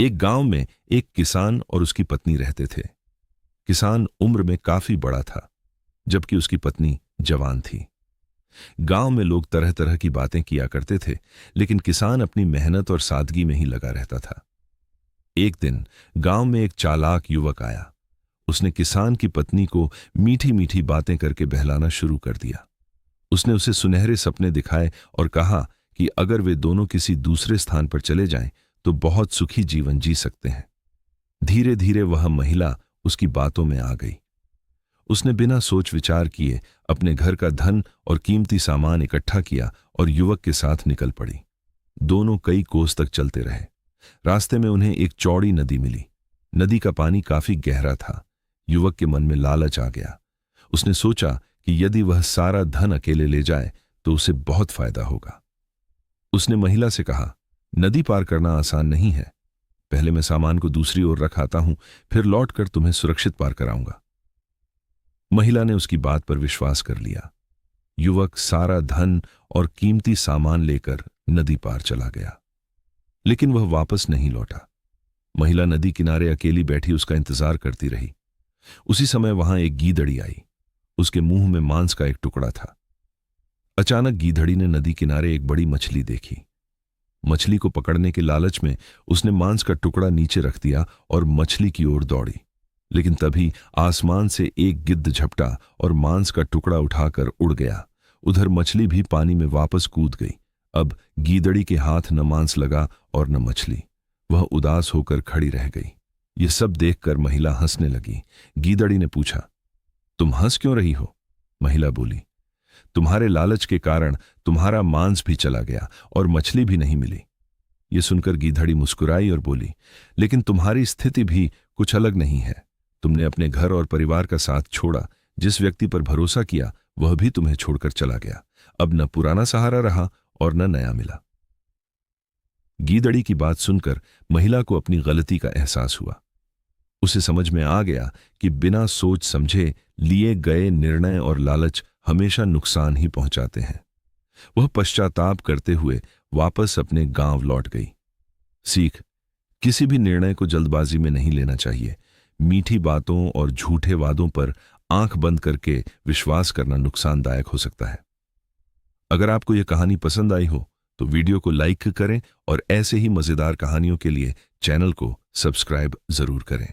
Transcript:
एक गांव में एक किसान और उसकी पत्नी रहते थे। किसान उम्र में काफी बड़ा था, जबकि उसकी पत्नी जवान थी। गांव में लोग तरह तरह की बातें किया करते थे, लेकिन किसान अपनी मेहनत और सादगी में ही लगा रहता था। एक दिन गांव में एक चालाक युवक आया। उसने किसान की पत्नी को मीठी मीठी बातें करके बहलाना शुरू कर दिया। उसने उसे सुनहरे सपने दिखाए और कहा कि अगर वे दोनों किसी दूसरे स्थान पर चले जाएं तो बहुत सुखी जीवन जी सकते हैं। धीरे धीरे वह महिला उसकी बातों में आ गई। उसने बिना सोच विचार किए अपने घर का धन और कीमती सामान इकट्ठा किया और युवक के साथ निकल पड़ी। दोनों कई कोस तक चलते रहे। रास्ते में उन्हें एक चौड़ी नदी मिली। नदी का पानी काफी गहरा था। युवक के मन में लालच आ गया। उसने सोचा कि यदि वह सारा धन अकेले ले जाए तो उसे बहुत फायदा होगा। उसने महिला से कहा, नदी पार करना आसान नहीं है। पहले मैं सामान को दूसरी ओर रख आता हूं, फिर लौटकर तुम्हें सुरक्षित पार कराऊंगा। महिला ने उसकी बात पर विश्वास कर लिया। युवक सारा धन और कीमती सामान लेकर नदी पार चला गया, लेकिन वह वापस नहीं लौटा। महिला नदी किनारे अकेली बैठी उसका इंतजार करती रही। उसी समय वहां एक गीदड़ी आई। उसके मुंह में मांस का एक टुकड़ा था। अचानक गीदड़ी ने नदी किनारे एक बड़ी मछली देखी। मछली को पकड़ने के लालच में उसने मांस का टुकड़ा नीचे रख दिया और मछली की ओर दौड़ी। लेकिन तभी आसमान से एक गिद्ध झपटा और मांस का टुकड़ा उठाकर उड़ गया। उधर मछली भी पानी में वापस कूद गई। अब गीदड़ी के हाथ न मांस लगा और न मछली। वह उदास होकर खड़ी रह गई। ये सब देखकर महिला हंसने लगी। गीदड़ी ने पूछा, तुम हंस क्यों रही हो? महिला बोली, तुम्हारे लालच के कारण तुम्हारा मांस भी चला गया और मछली भी नहीं मिली। ये सुनकर गीदड़ी मुस्कुराई और बोली, लेकिन तुम्हारी स्थिति भी कुछ अलग नहीं है। तुमने अपने घर और परिवार का साथ छोड़ा। जिस व्यक्ति पर भरोसा किया वह भी तुम्हें छोड़कर चला गया। अब न पुराना सहारा रहा और न नया मिला। गीदड़ी की बात सुनकर महिला को अपनी गलती का एहसास हुआ। उसे समझ में आ गया कि बिना सोच समझे लिए गए निर्णय और लालच हमेशा नुकसान ही पहुंचाते हैं। वह पश्चाताप करते हुए वापस अपने गांव लौट गई। सीख, किसी भी निर्णय को जल्दबाजी में नहीं लेना चाहिए। मीठी बातों और झूठे वादों पर आंख बंद करके विश्वास करना नुकसानदायक हो सकता है। अगर आपको यह कहानी पसंद आई हो तो वीडियो को लाइक करें और ऐसे ही मजेदार कहानियों के लिए चैनल को सब्सक्राइब जरूर करें।